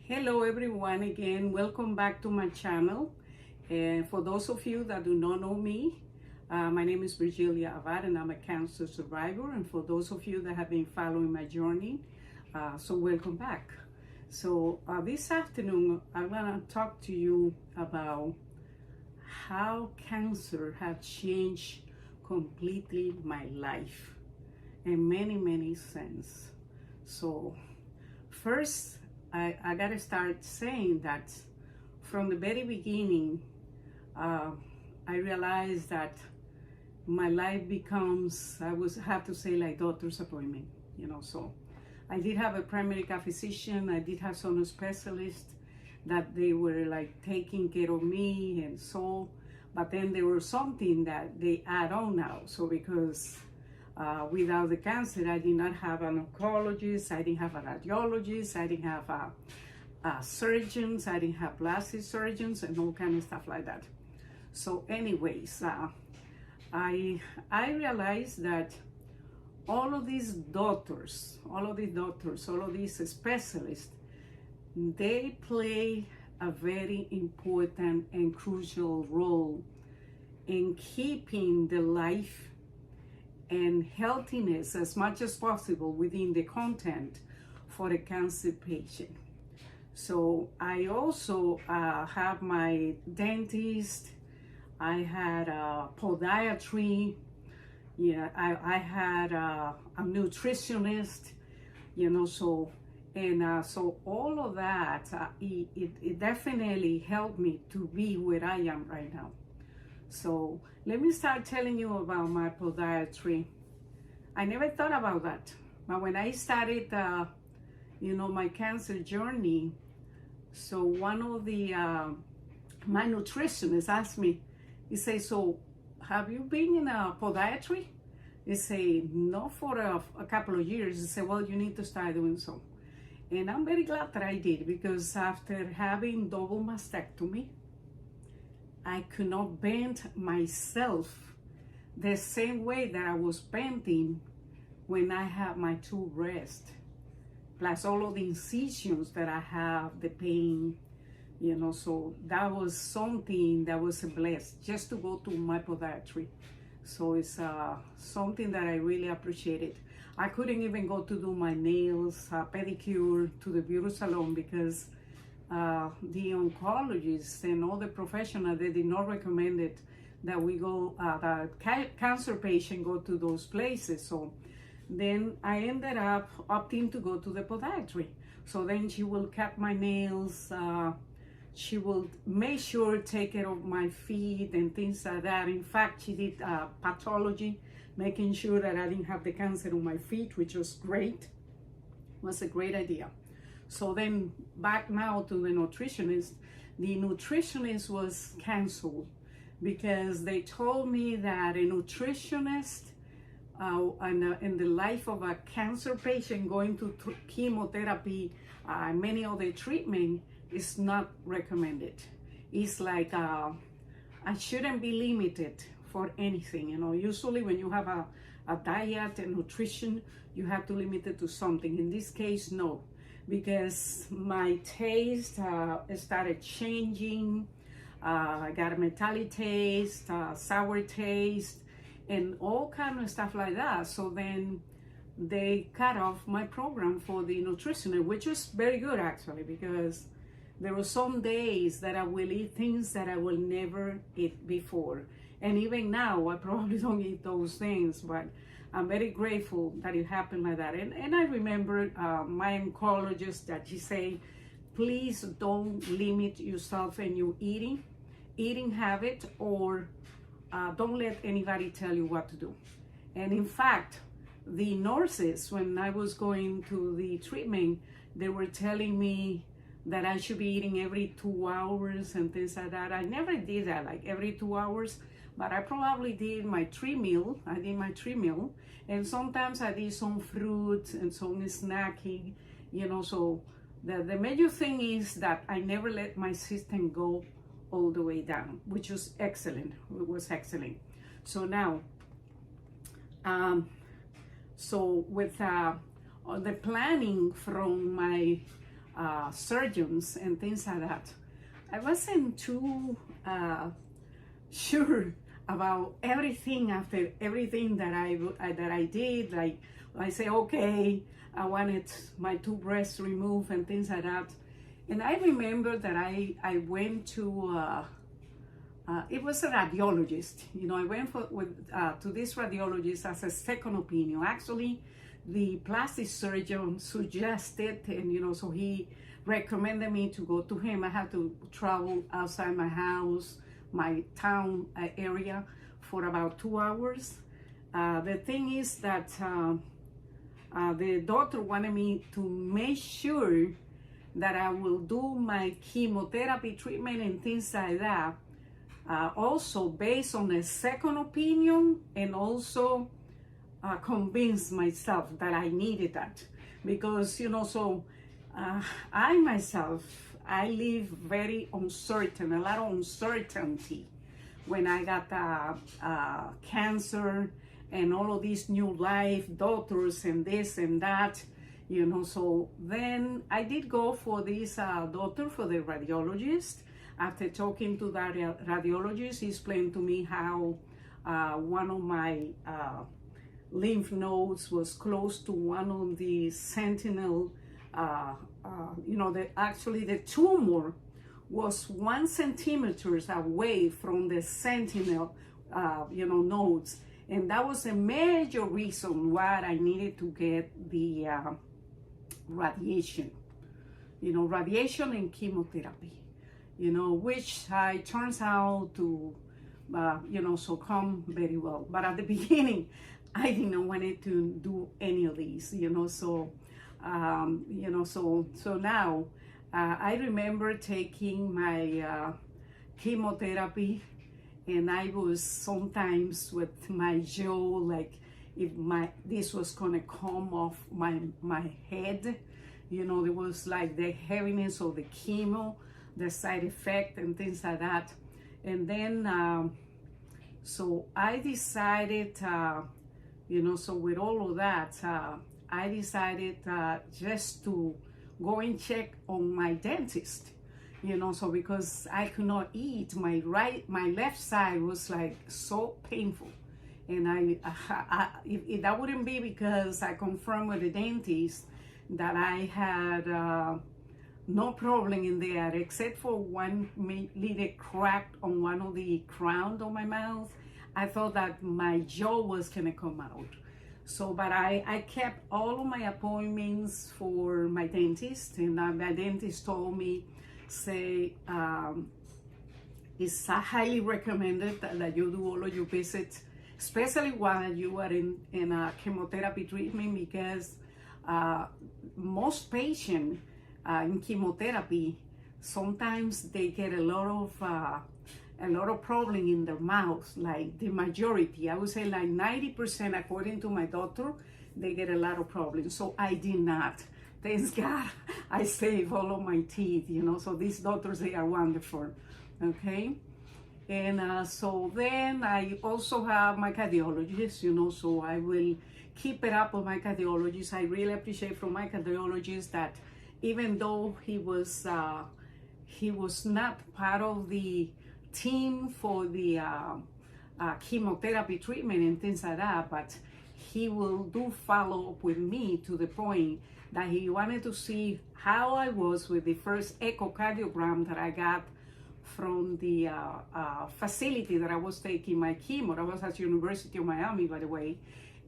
Hello everyone, again welcome back to my channel. And for those of you that do not know me, my name is Virgilia Abad and I'm a cancer survivor. And for those of you that have been following my journey, so welcome back. So this afternoon I'm gonna talk to you about how cancer has changed completely my life in many sense. So first, I gotta start saying that from the very beginning, I realized that my life becomes, have to say, like doctor's appointment, so I did have a primary care physician, I did have some specialists that they were like taking care of me and so, but then there was something that they add on now. So because without the cancer, I did not have an oncologist, I didn't have a radiologist, I didn't have surgeons, I didn't have plastic surgeons and all kind of stuff like that. So anyways, I realized that all of these doctors, all of these specialists, they play a very important and crucial role in keeping the life and healthiness as much as possible within the content for a cancer patient. So I also have my dentist, I had a podiatry, I had a nutritionist, so all of that, it definitely helped me to be where I am right now. So let me start telling you about my podiatry. I never thought about that, but when I started, my cancer journey, so one of the my nutritionists asked me, he said, "So have you been in a podiatry?" He said, "No, for a couple of years." He said, "Well, you need to start doing so." And I'm very glad that I did, because after having double mastectomy, I could not bend myself the same way that I was bending when I had my two breasts, plus all of the incisions that I have, the pain, so that was something that was a blessing, just to go to my podiatry. So it's something that I really appreciated. I couldn't even go to do my nails, pedicure to the beauty salon, because the oncologists and all the professionals, they did not recommend it that we go, that cancer patient go to those places. So then I ended up opting to go to the podiatry. So then she will cut my nails, she will make sure take care of my feet and things like that. In fact, she did pathology, making sure that I didn't have the cancer on my feet, which was great. It was a great idea. So then back now to the nutritionist. The nutritionist was canceled because they told me that a nutritionist in the life of a cancer patient going to chemotherapy, many other treatment, is not recommended. It's like I shouldn't be limited for anything. Usually when you have a diet and nutrition, you have to limit it to something. In this case, no, because my taste started changing. I got a metallic taste, sour taste, and all kind of stuff like that. So then they cut off my program for the nutritionist, which was very good actually, because there were some days that I will eat things that I will never eat before. And even now, I probably don't eat those things, but I'm very grateful that it happened like that. And I remember my oncologist that she said, please don't limit yourself in your eating habit, or don't let anybody tell you what to do. And in fact, the nurses, when I was going to the treatment, they were telling me that I should be eating every 2 hours and things like that. I never did that, like every 2 hours, but I probably did my 3 meal. I did my 3 meal, and sometimes I did some fruits and some snacking, so the major thing is that I never let my system go all the way down, which was excellent. It was excellent. So now, so with the planning from my surgeons and things like that. I wasn't too sure about everything after everything that I did. Like I say, okay, I wanted my 2 breasts removed and things like that. And I remember that I went to it was a radiologist. You know, I went to this radiologist as a second opinion. Actually, the plastic surgeon suggested, and you know, so he recommended me to go to him. I had to travel outside my house, my town area, for about 2 hours. The thing is that the doctor wanted me to make sure that I will do my chemotherapy treatment and things like that, also based on a second opinion, and also convince myself that I needed that. Because, you know, so I myself, I live very uncertain, a lot of uncertainty when I got cancer and all of these new life doctors and this and that, you know. So then I did go for this doctor, for the radiologist. After talking to that radiologist, he explained to me how one of my lymph nodes was close to one of the sentinel, you know, actually the tumor was 1 centimeter away from the sentinel, you know, nodes. And that was a major reason why I needed to get the radiation, you know, radiation and chemotherapy, you know, which turns out to, you know, so come very well. But at the beginning, I didn't want to do any of these, you know. So, you know, so now I remember taking my chemotherapy, and I was sometimes with my jaw, like if this was gonna come off my head, you know. There was like the heaviness of the chemo, the side effect and things like that. And then so I decided, you know, so with all of that, I decided just to go and check on my dentist, you know. So because I could not eat, my left side was like so painful. And if that wouldn't be because I confirmed with the dentist that I had no problem in there, except for one little crack on one of the crown of my mouth, I thought that my jaw was gonna come out. So, but I kept all of my appointments for my dentist, and my dentist told me, say, it's highly recommended that you do all of your visits, especially while you are in a chemotherapy treatment, because most patients in chemotherapy, sometimes they get a lot of problem in their mouth. Like the majority, I would say like 90%, according to my doctor, they get a lot of problems. So I did not. Thank God, I saved all of my teeth, you know. So these doctors, they are wonderful, okay? And so then I also have my cardiologist, you know, so I will keep it up with my cardiologist. I really appreciate from my cardiologist that even though he was not part of the team for the chemotherapy treatment and things like that, but he will do follow up with me to the point that he wanted to see how I was with the first echocardiogram that I got from the facility that I was taking my chemo. I was at University of Miami, by the way.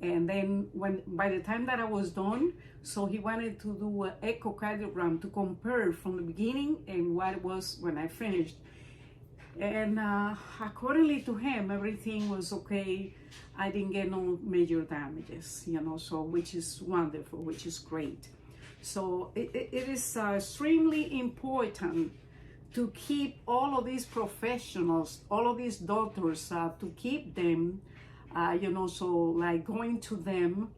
And then by the time that I was done, so he wanted to do an echocardiogram to compare from the beginning and what it was when I finished. And accordingly to him, everything was okay. I didn't get no major damages, you know, so which is wonderful, which is great. So it is extremely important to keep all of these professionals, all of these doctors, to keep them, you know, so like going to them,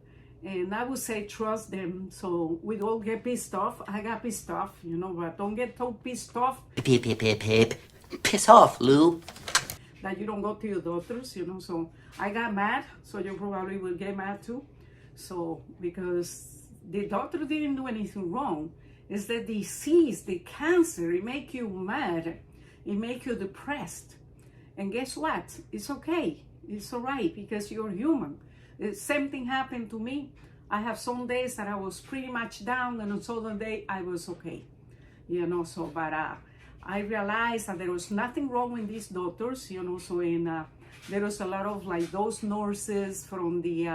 and I would say trust them. So we don't get pissed off. I got pissed off, you know, but don't get so pissed off. Piss off, Lou. That you don't go to your doctors, you know. So I got mad, so you probably will get mad too. So because the doctor didn't do anything wrong, It's the disease, the cancer. It make you mad. It make you depressed. And guess what? It's okay. It's all right because you're human. The same thing happened to me. I have some days that I was pretty much down, and on some day I was okay. You know, so, but I realized that there was nothing wrong with these doctors, you know, so there was a lot of like those nurses from the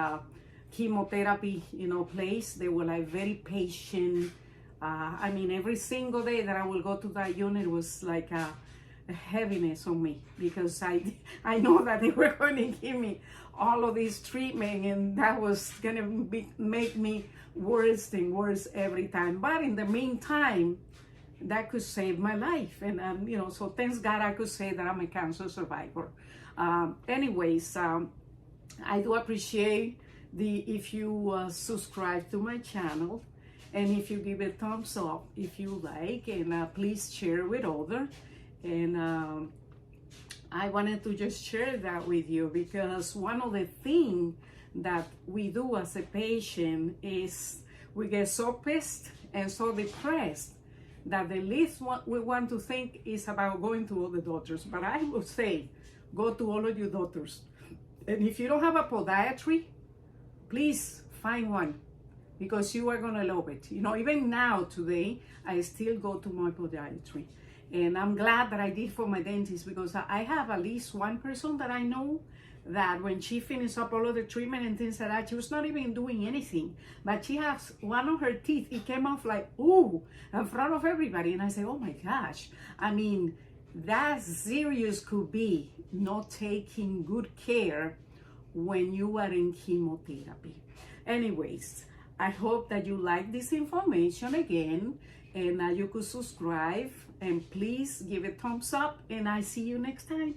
chemotherapy, you know, place. They were like very patient. I mean, every single day that I will go to that unit was like a heaviness on me because I know that they were going to give me all of this treatment, and that was going to make me worse and worse every time. But in the meantime, that could save my life. And, you know, so thanks God I could say that I'm a cancer survivor. Anyways, I do appreciate if you subscribe to my channel, and if you give a thumbs up if you like, and please share with others. And I wanted to just share that with you because one of the things that we do as a patient is we get so pissed and so depressed that the least we want to think is about going to all the doctors. But I would say, go to all of your doctors. And if you don't have a podiatry, please find one because you are gonna love it. You know, even now, today, I still go to my podiatry. And I'm glad that I did for my dentist because I have at least one person that I know that when she finished up all of the treatment and things like that, she was not even doing anything. But she has one of her teeth, it came off like, ooh, in front of everybody. And I say, oh my gosh. I mean, that serious could be not taking good care when you are in chemotherapy. Anyways, I hope that you like this information again, and you could subscribe, and please give a thumbs up, and I see you next time.